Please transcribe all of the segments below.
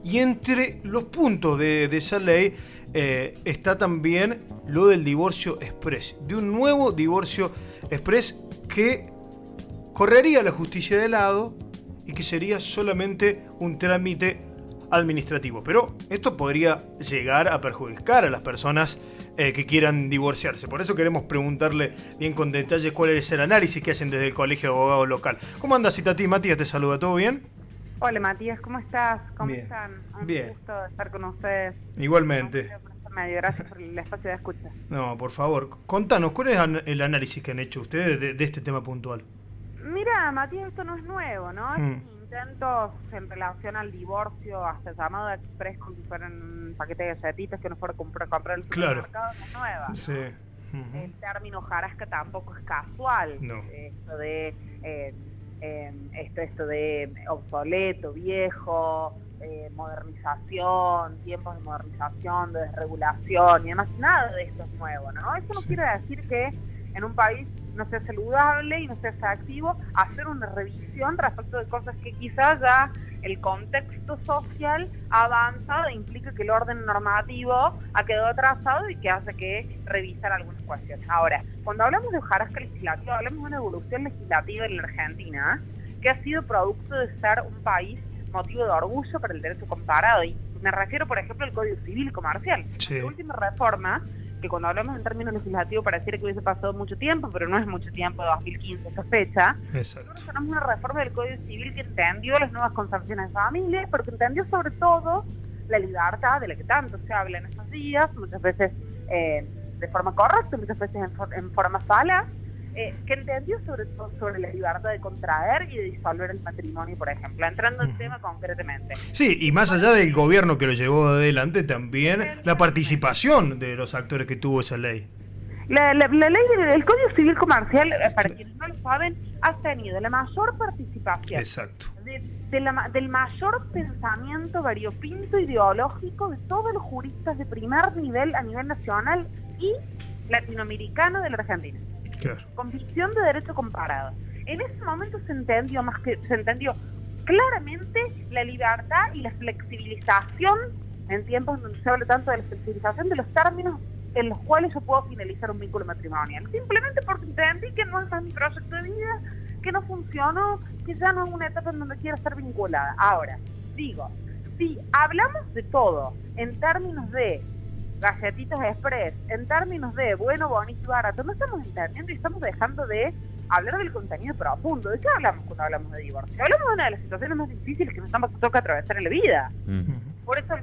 Y entre los puntos de esa ley está también lo del divorcio express, de un nuevo divorcio express que correría la justicia de lado y que sería solamente un trámite administrativo. Pero esto podría llegar a perjudicar a las personas que quieran divorciarse. Por eso queremos preguntarle bien con detalle cuál es el análisis que hacen desde el Colegio de Abogados local. ¿Cómo andas, Itati? Matías te saluda, ¿todo bien? Hola Matías, ¿cómo estás? ¿Cómo Bien. están? Un Bien. gusto de estar con ustedes. Igualmente. Gracias por el espacio de escucha. No, por favor, contanos, ¿cuál es el análisis que han hecho ustedes de este tema puntual? Mira, Matías, esto no es nuevo, ¿no? Intentos en relación al divorcio, hasta llamado express, como si fueran un paquete de galletitas que uno fuera a comprar en el supermercado, no es nueva, ¿no? Sí. El término jarasca tampoco es casual. No. Esto de obsoleto, viejo, modernización, tiempos de modernización, de desregulación y demás, nada de esto es nuevo, ¿no? Eso no quiere decir que en un país no sea saludable y no sea activo hacer una revisión respecto de cosas que quizás ya el contexto social ha avanzado e implica que el orden normativo ha quedado atrasado y que hace que revisar algunas cuestiones. Ahora, cuando hablamos de hojarasca legislativa, hablamos de una evolución legislativa en la Argentina que ha sido producto de ser un país motivo de orgullo para el derecho comparado, y me refiero, por ejemplo, al Código Civil Comercial. Sí. La última reforma, que cuando hablamos en términos legislativos pareciera que hubiese pasado mucho tiempo, pero no es mucho tiempo, 2015 esa fecha. Exacto. Nosotros tenemos una reforma del Código Civil que entendió las nuevas concepciones de familia, pero que entendió sobre todo la libertad de la que tanto se habla en estos días, muchas veces de forma correcta, muchas veces en forma falaz, que entendió sobre todo sobre la libertad de contraer y de disolver el matrimonio, por ejemplo, entrando en tema concretamente. Sí, y más allá del gobierno que lo llevó adelante, también la participación de los actores que tuvo esa ley. La ley del Código Civil Comercial, para quienes no lo saben, ha tenido la mayor participación. Exacto. Del mayor pensamiento variopinto ideológico de todos los juristas de primer nivel a nivel nacional y latinoamericano de la Argentina. Claro. Con visión de derecho comparado. En ese momento se entendió claramente la libertad y la flexibilización, en tiempos donde se habla tanto de la flexibilización de los términos en los cuales yo puedo finalizar un vínculo matrimonial, simplemente porque entendí que no es más mi proyecto de vida, que no funcionó, que ya no es una etapa en donde quiero estar vinculada. Ahora, digo, si hablamos de todo en términos de galletitas express, en términos de bueno, bonito y barato, no estamos entendiendo y estamos dejando de hablar del contenido profundo. ¿De qué hablamos cuando hablamos de divorcio? Hablamos de una de las situaciones más difíciles que nos toca atravesar en la vida. Por eso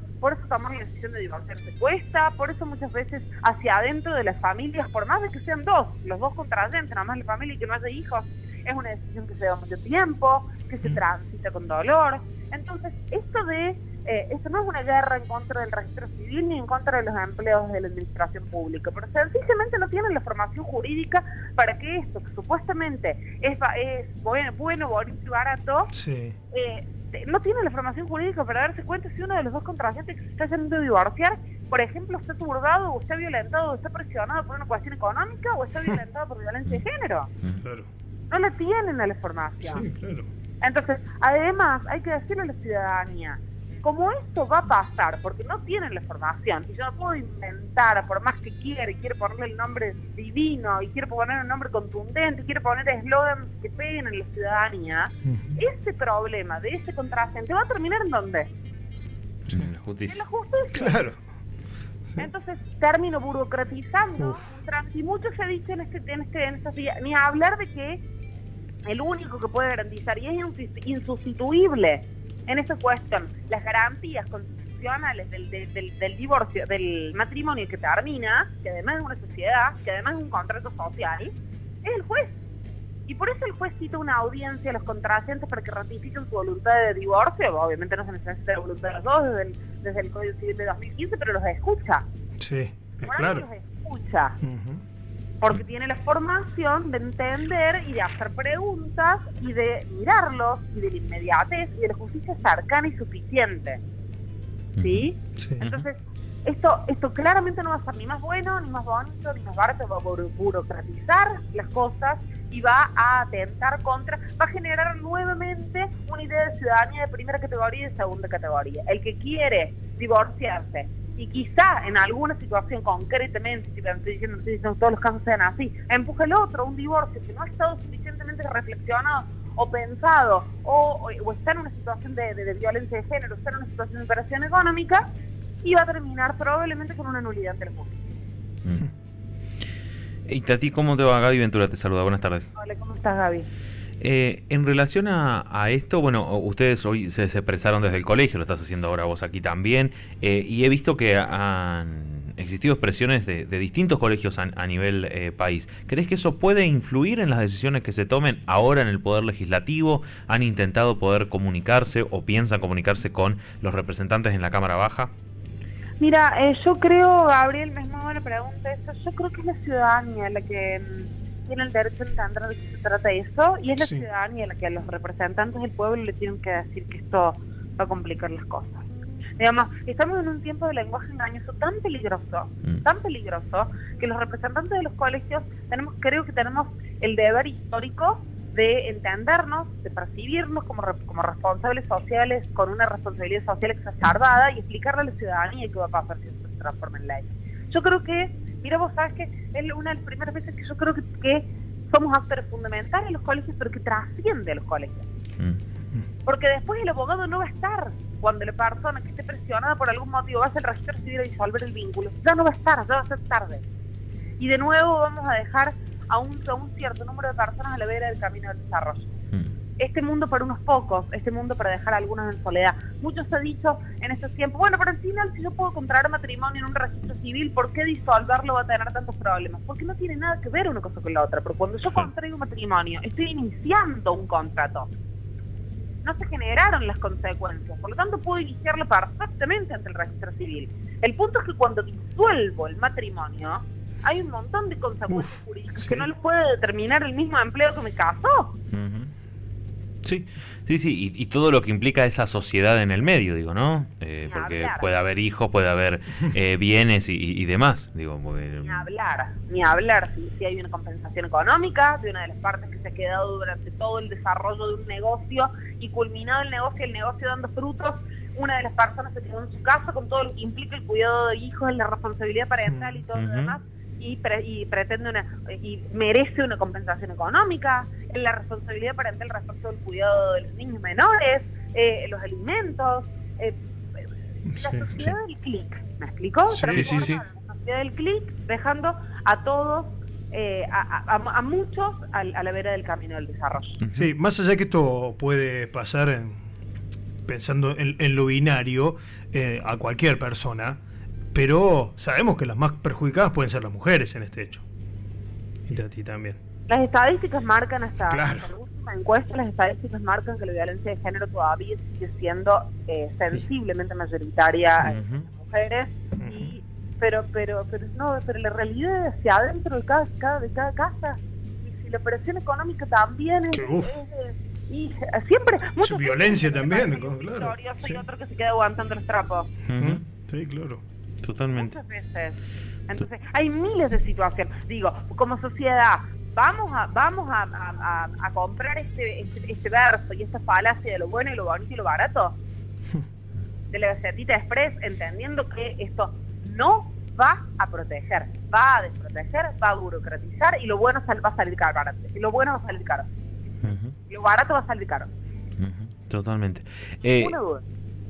tomar la decisión de divorciarse cuesta, por eso muchas veces hacia adentro de las familias, por más de que sean los dos contrayentes, nada más la familia y que no haya hijos, es una decisión que se da mucho tiempo, que se transita con dolor. Entonces, esto no es una guerra en contra del registro civil ni en contra de los empleados de la administración pública, pero sencillamente no tienen la formación jurídica para que esto, que supuestamente es bueno, bonito y barato, sí. No tiene la formación jurídica para darse cuenta si uno de los dos contrayentes que se está yendo a divorciar, por ejemplo, está turbado o está violentado o está presionado por una cuestión económica o está violentado por violencia de género. Claro. No la tienen a la formación. Sí, claro. Entonces, además, hay que decirle a la ciudadanía, como esto va a pasar, porque no tienen la formación, y yo no puedo inventar, por más que quiera, y quiero ponerle el nombre divino, y quiero poner un nombre contundente, y quiero poner eslogans que peguen en la ciudadanía, ese problema de ese contrayente va a terminar ¿en dónde? En la justicia. En la justicia. Claro. Entonces termino burocratizando, y mucho se ha dicho en estos días, ni hablar de que el único que puede garantizar, y es insustituible en esa cuestión, las garantías constitucionales del divorcio, del matrimonio que termina, que además es una sociedad, que además es un contrato social, es el juez. Y por eso el juez cita una audiencia a los contrayentes para que ratifiquen su voluntad de divorcio. Obviamente no se necesita la voluntad de los dos desde el Código Civil de 2015, pero los escucha. Sí, Por claro. eso los escucha. Porque tiene la formación de entender y de hacer preguntas y de mirarlos y de la inmediatez y de la justicia cercana y suficiente. ¿Sí? Sí. Entonces, esto claramente no va a ser ni más bueno, ni más bonito, ni más barato, va a burocratizar las cosas y va a atentar contra, va a generar nuevamente una idea de ciudadanía de primera categoría y de segunda categoría. El que quiere divorciarse y quizá en alguna situación concretamente, si estoy diciendo todos los casos sean así, empuja el otro, un divorcio que no ha estado suficientemente reflexionado o pensado, o está en una situación de violencia de género, está en una situación de operación económica, y va a terminar probablemente con una nulidad ante la justicia. Y Tati, ¿cómo te va? Gaby Ventura te saluda, buenas tardes. Hola, ¿cómo estás, Gaby? En relación a esto, bueno, ustedes hoy se expresaron desde el colegio, lo estás haciendo ahora vos aquí también, y he visto que han existido expresiones de distintos colegios a nivel país. ¿Crees que eso puede influir en las decisiones que se tomen ahora en el Poder Legislativo? ¿Han intentado poder comunicarse o piensan comunicarse con los representantes en la Cámara Baja? Mira, yo creo, Gabriel, es muy buena pregunta eso, yo creo que es la ciudadanía la que tiene el derecho a entender de qué se trata eso, y es la ciudadanía la que a los representantes del pueblo le tienen que decir que esto va a complicar las cosas. Digamos, estamos en un tiempo de lenguaje engañoso tan peligroso, que los representantes de los colegios creo que tenemos el deber histórico de entendernos, de percibirnos como responsables sociales, con una responsabilidad social exacerbada, y explicarle a la ciudadanía qué va a pasar si esto se transforma en ley. Yo creo que, mira, vos sabes que es una de las primeras veces que yo creo que somos actores fundamentales en los colegios, pero que trasciende a los colegios. Porque después el abogado no va a estar cuando la persona que esté presionada por algún motivo va a hacer el registro civil a disolver el vínculo. Ya no va a estar, ya va a ser tarde. Y de nuevo vamos a dejar a un cierto número de personas a la vera del camino del desarrollo. Este mundo para unos pocos, este mundo para dejar a algunos en soledad. Muchos se ha dicho en estos tiempos, bueno, pero al final si yo puedo contraer matrimonio en un registro civil, ¿por qué disolverlo va a tener tantos problemas? Porque no tiene nada que ver una cosa con la otra. Pero cuando yo contraigo matrimonio, estoy iniciando un contrato. No se generaron las consecuencias, por lo tanto puedo iniciarlo perfectamente ante el registro civil. El punto es que cuando disuelvo el matrimonio, hay un montón de consecuencias jurídicas que no lo puede determinar el mismo empleado que me casó. Sí, y todo lo que implica esa sociedad en el medio, digo, ¿no? Porque puede haber hijos, puede haber bienes y demás, digo. Ni hablar si hay una compensación económica de una de las partes que se ha quedado durante todo el desarrollo de un negocio, y culminado el negocio dando frutos, una de las personas se quedó en su casa con todo lo que implica el cuidado de hijos, la responsabilidad parental y todo lo demás, y pretende y merece una compensación económica, en la responsabilidad parental respecto al cuidado de los niños menores, los alimentos, la sociedad del clic, ¿me explicó? Sí. La sociedad del clic, dejando a todos, a muchos a la vera del camino del desarrollo. Sí, más allá que esto puede pasar pensando en lo binario a cualquier persona, pero sabemos que las más perjudicadas pueden ser las mujeres en este hecho. Y a ti también. Las estadísticas marcan hasta Claro. la última encuesta, las estadísticas marcan que la violencia de género todavía sigue siendo sensiblemente mayoritaria en las mujeres, pero la realidad es hacia adentro de cada casa, y si la presión económica también es y siempre mucha violencia también, claro. Y otro que se queda aguantando los trapos. Sí, claro. Totalmente. Muchas veces. Entonces, hay miles de situaciones. Digo, como sociedad, vamos a comprar este verso y esta falacia de lo bueno y lo bonito y lo barato de la Gacetita Express, entendiendo que esto no va a proteger, va a desproteger, va a burocratizar, y lo bueno va a salir caro. Y lo bueno va a salir caro. Y lo barato va a salir caro. Totalmente. Una duda.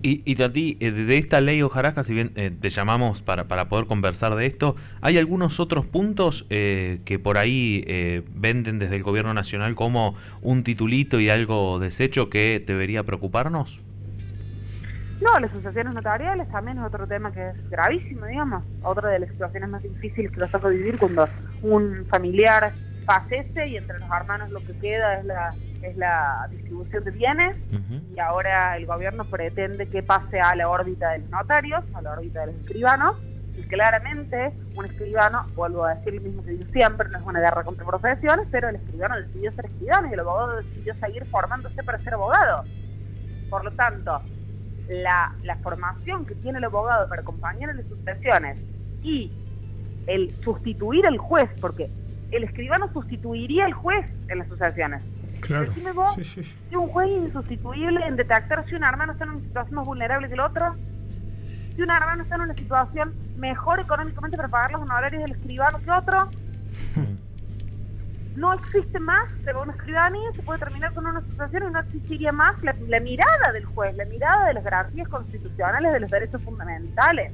Y Tati, de esta ley Hojarasca, si bien te llamamos para poder conversar de esto, ¿hay algunos otros puntos que por ahí venden desde el gobierno nacional como un titulito y algo deshecho que debería preocuparnos? No, las sucesiones notariales también es otro tema que es gravísimo, digamos. Otra de las situaciones más difíciles que nos toca vivir cuando un familiar fallece y entre los hermanos lo que queda es la distribución de bienes, y ahora el gobierno pretende que pase a la órbita de los notarios, a la órbita de los escribanos, y claramente un escribano, vuelvo a decir lo mismo que digo siempre, no es una guerra contra profesiones, pero el escribano decidió ser escribano y el abogado decidió seguir formándose para ser abogado. Por lo tanto, la formación que tiene el abogado para acompañar en las sucesiones y el sustituir al juez, porque el escribano sustituiría al juez en las sucesiones. Claro. Decime vos, Sí, sí. si un juez insustituible en detectar si un hermano está en una situación más vulnerable que el otro, si un hermano está en una situación mejor económicamente para pagar los honorarios del escribano que otro, no existe más, según una escribanía, se puede terminar con una sucesión y no existiría más la mirada del juez, la mirada de las garantías constitucionales de los derechos fundamentales.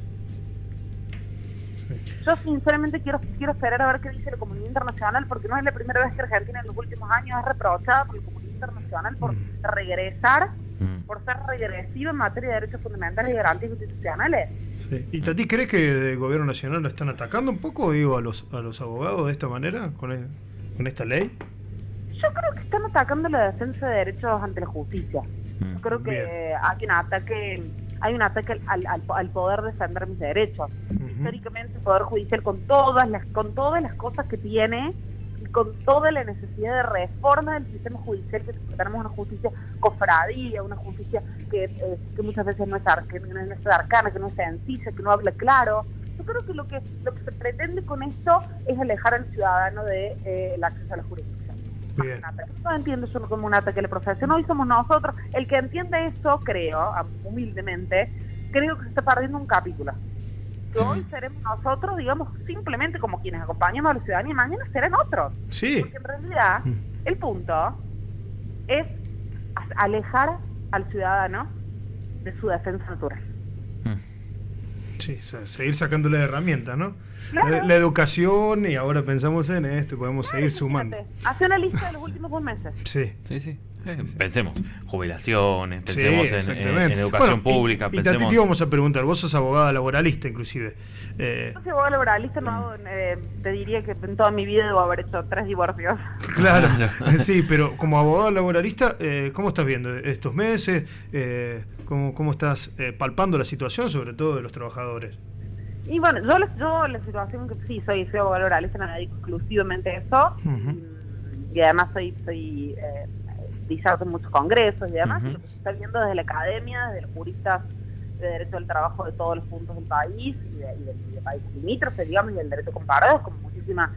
Yo sinceramente quiero esperar a ver qué dice la comunidad internacional, porque no es la primera vez que Argentina en los últimos años es reprochada por la comunidad internacional por regresar, por ser regresiva en materia de derechos fundamentales y garantías constitucionales. Sí. ¿Y Tati, crees que el gobierno nacional lo están atacando un poco, digo, a los abogados de esta manera, con esta ley? Yo creo que están atacando la defensa de derechos ante la justicia. Yo creo que Bien. hay un ataque al poder defender mis derechos. Históricamente el Poder Judicial, con todas las cosas que tiene y con toda la necesidad de reforma del sistema judicial, que tenemos una justicia cofradía, una justicia que muchas veces no es arcana, que no es sencilla, que no habla claro. Yo creo que lo que se pretende con esto es alejar al ciudadano del acceso a la jurisdicción. Bien. No entiendo eso como un ataque a la profesión. Hoy somos nosotros. El que entiende eso, creo, humildemente, creo que se está perdiendo un capítulo. Que hoy seremos nosotros, digamos, simplemente como quienes acompañamos a la ciudadanía, y mañana serán otros. Sí. Porque en realidad, el punto es alejar al ciudadano de su defensa natural. Sí, seguir sacándole de herramientas, ¿no? Claro. La educación, y ahora pensamos en esto y podemos seguir sumando. Hace una lista de los últimos 2 meses. Sí. Sí. Pensemos, jubilaciones, Sí, pensemos en exactamente. educación Bueno, pública, y pensemos... Tati, te vamos a preguntar, vos sos abogada laboralista inclusive. Yo soy abogada laboralista, no hago, te diría que en toda mi vida debo haber hecho 3 divorcios. Claro, sí, pero como abogada laboralista, ¿cómo estás viendo estos meses? ¿Cómo estás palpando la situación, sobre todo de los trabajadores? Y bueno, yo la situación que sí, soy abogada laboralista, me dedico exclusivamente a eso. Y además soy diserto en muchos congresos y demás, y lo que se está viendo desde la academia, desde los juristas de derecho del trabajo de todos los puntos del país y del país limítrofe, digamos, y del derecho comparado, con muchísima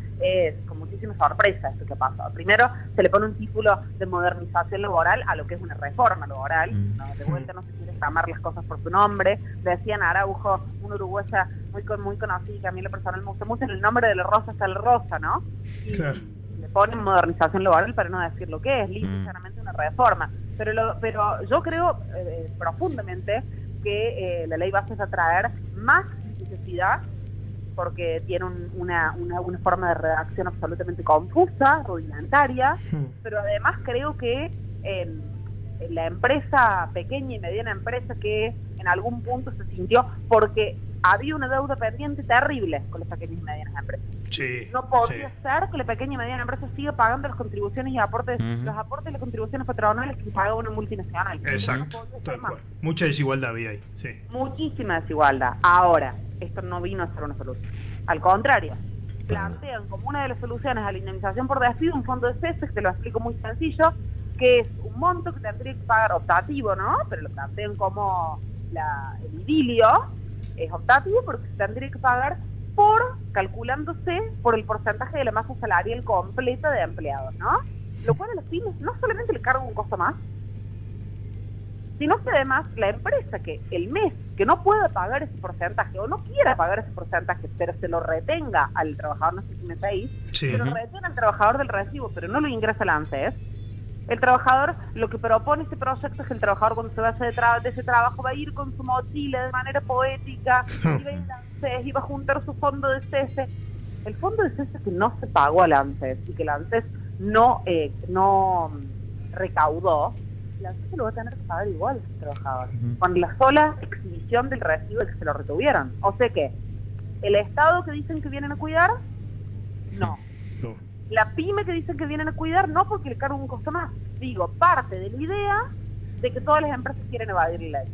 sorpresa esto que ha pasado. Primero, se le pone un título de modernización laboral a lo que es una reforma laboral, ¿no? De vuelta no se quiere llamar las cosas por su nombre. Decían Araujo, una uruguaya muy conocida, que a mí la personal me gusta mucho, en el nombre de la rosa está la rosa, ¿no? Y claro. le ponen modernización laboral para no decir lo que es, literalmente una reforma. Pero yo creo profundamente que la ley va a traer más necesidad, porque tiene una forma de redacción absolutamente confusa, rudimentaria, pero además creo que la empresa, pequeña y mediana empresa, que en algún punto se sintió, porque había una deuda pendiente terrible con las pequeñas y medianas empresas. Sí, No podría ser que la pequeña y mediana empresa siga pagando las contribuciones y aportes, los aportes y las contribuciones patronales que paga una multinacional. exacto, No tal cual. Mucha desigualdad había ahí, sí. Muchísima desigualdad. Ahora, esto no vino a ser una solución. Al contrario, plantean como una de las soluciones a la indemnización por despido un fondo de cese, que te lo explico muy sencillo, que es un monto que tendría que pagar optativo, ¿no? Pero lo plantean como el idilio, es optativo porque se tendría que pagar calculándose por el porcentaje de la masa salarial completa de empleados, ¿no? Lo cual a los pymes no solamente le carga un costo más, sino que además la empresa que el mes que no pueda pagar ese porcentaje o no quiera pagar ese porcentaje, pero se lo retenga al trabajador, no sé si me seguís, Sí. se lo retenga al trabajador del recibo, pero no lo ingresa al ANSES. El trabajador, lo que propone este proyecto es que el trabajador, cuando se vaya de ese trabajo, va a ir con su mochila de manera poética, y va a ir al ANSES y va a juntar su fondo de cese. El fondo de cese que no se pagó al ANSES y que el ANSES no recaudó, el ANSES se lo va a tener que pagar igual a ese trabajador, con la sola exhibición del recibo de que se lo retuvieron. O sea que, el Estado que dicen que vienen a cuidar, no. La pyme que dicen que vienen a cuidar, no, porque le carga un costo más. Digo, parte de la idea de que todas las empresas quieren evadir la ley.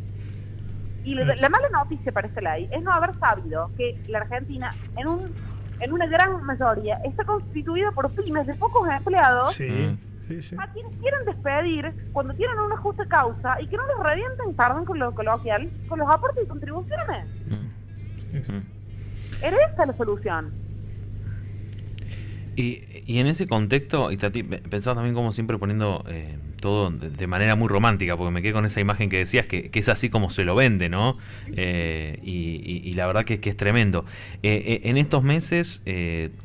Y la mala noticia para esta ley es no haber sabido que la Argentina, en una gran mayoría, está constituida por pymes de pocos empleados, Sí. a quienes quieren despedir cuando tienen una justa causa y que no los revienten, perdón con lo coloquial, con los aportes y contribuciones. Era esta la solución. Y en ese contexto, Itatí, pensaba también como siempre poniendo todo de manera muy romántica, porque me quedé con esa imagen que decías, que es así como se lo vende, ¿no? Y la verdad que es tremendo. En estos meses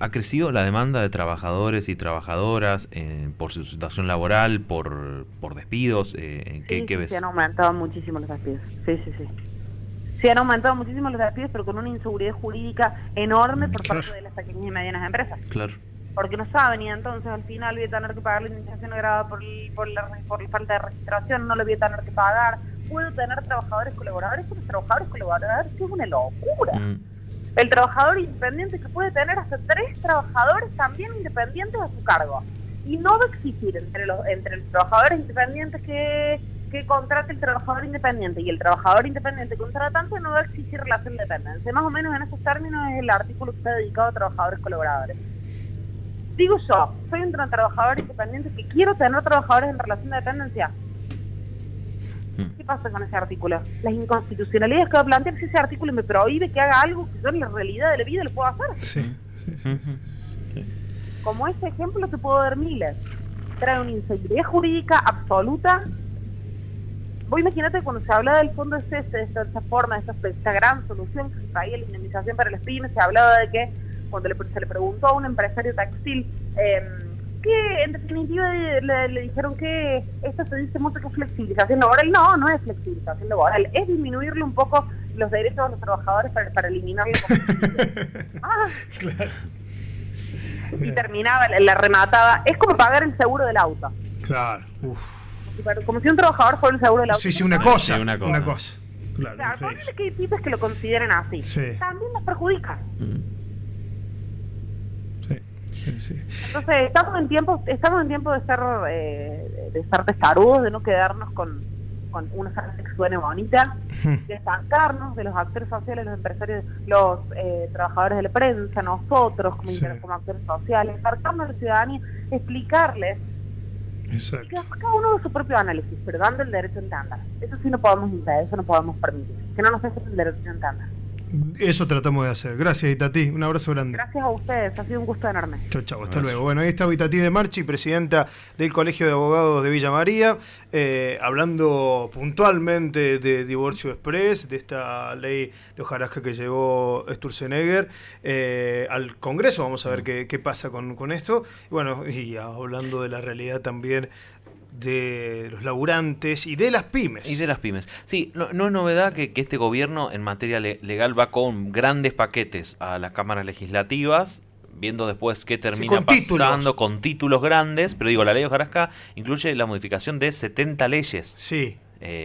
ha crecido la demanda de trabajadores y trabajadoras por su situación laboral, por despidos. ¿Qué ves? Sí, han aumentado muchísimo los despidos. Sí. Sí, han aumentado muchísimo los despidos, pero con una inseguridad jurídica enorme por parte de las pequeñas y medianas empresas. Claro. Porque no saben, y entonces al final voy a tener que pagar la indemnización agravada por la falta de registración, no le voy a tener que pagar. Puedo tener trabajadores colaboradores, pero trabajadores colaboradores es una locura. El trabajador independiente que puede tener hasta 3 trabajadores también independientes a su cargo. Y no va a existir entre los trabajadores independientes que contrate el trabajador independiente y el trabajador independiente contratante, no va a existir relación de dependencia. Más o menos en esos términos es el artículo que está dedicado a trabajadores colaboradores. Digo yo, soy un trabajador independiente que quiero tener trabajadores en relación de dependencia. ¿Qué pasa con ese artículo? Las inconstitucionalidades que va a plantear, si ese artículo me prohíbe que haga algo que yo en la realidad de la vida lo puedo hacer. Sí. Como ese ejemplo te puedo dar miles. Trae una inseguridad jurídica absoluta. Vos imagínate cuando se hablaba del fondo de esta forma, de esta gran solución que se traía la indemnización para las pymes, se hablaba de que cuando se le preguntó a un empresario textil que en definitiva le dijeron que esto se dice mucho que es flexibilización laboral. No es flexibilización laboral, es disminuirle un poco los derechos a los trabajadores para eliminarle Claro. Y terminaba, la remataba, es como pagar el seguro del auto. Claro. Como si un trabajador fuera el seguro del auto. Sí, una cosa. Sí, una cosa. Claro, ponele que hay pibes que lo consideren así. Sí. También los perjudica. Sí. Entonces estamos en tiempo de estar testarudos, de no quedarnos con una frase que suene bonita, de sacarnos de los actores sociales, los empresarios, los trabajadores de la prensa, nosotros como actores sociales, sacarnos a la ciudadanía, explicarles. Exacto. Que cada uno de su propio análisis, pero dando el derecho a entender. Eso sí no podemos impedir, eso no podemos permitir. Que no nos dejen el derecho a entender. Eso tratamos de hacer. Gracias, Itatí. Un abrazo grande. Gracias a ustedes, ha sido un gusto enorme. Chau, hasta luego. Bueno, ahí está Itatí de Marchi, presidenta del Colegio de Abogados de Villa María, hablando puntualmente de divorcio express, de esta ley de hojarasca que llevó Sturzenegger al Congreso. Vamos a ver qué pasa con esto. Y bueno, y hablando de la realidad también de los laburantes y de las pymes. Sí, no es novedad que este gobierno en materia legal va con grandes paquetes a las cámaras legislativas, viendo después qué termina pasando con títulos grandes, pero digo, la ley de hojarasca incluye la modificación de 70 leyes. Sí.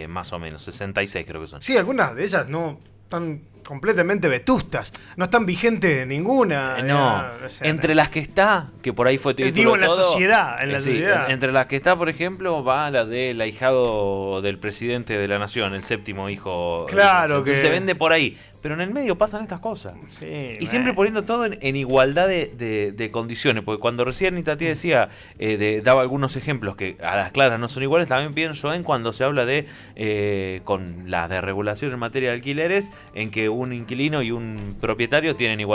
Más o menos, 66 creo que son. Sí, algunas de ellas no están completamente vetustas, no están vigentes ninguna. Entre las que está, que por ahí fue digo en la sociedad, sociedad. Entre las que está, por ejemplo, va la del ahijado del presidente de la nación, el 7º hijo. Claro que se vende por ahí. Pero en el medio pasan estas cosas. Sí, y siempre poniendo todo en igualdad de condiciones. Porque cuando recién Itatí decía, daba algunos ejemplos que a las claras no son iguales, también pienso en cuando se habla con la desregulación en materia de alquileres, en que un inquilino y un propietario tienen igual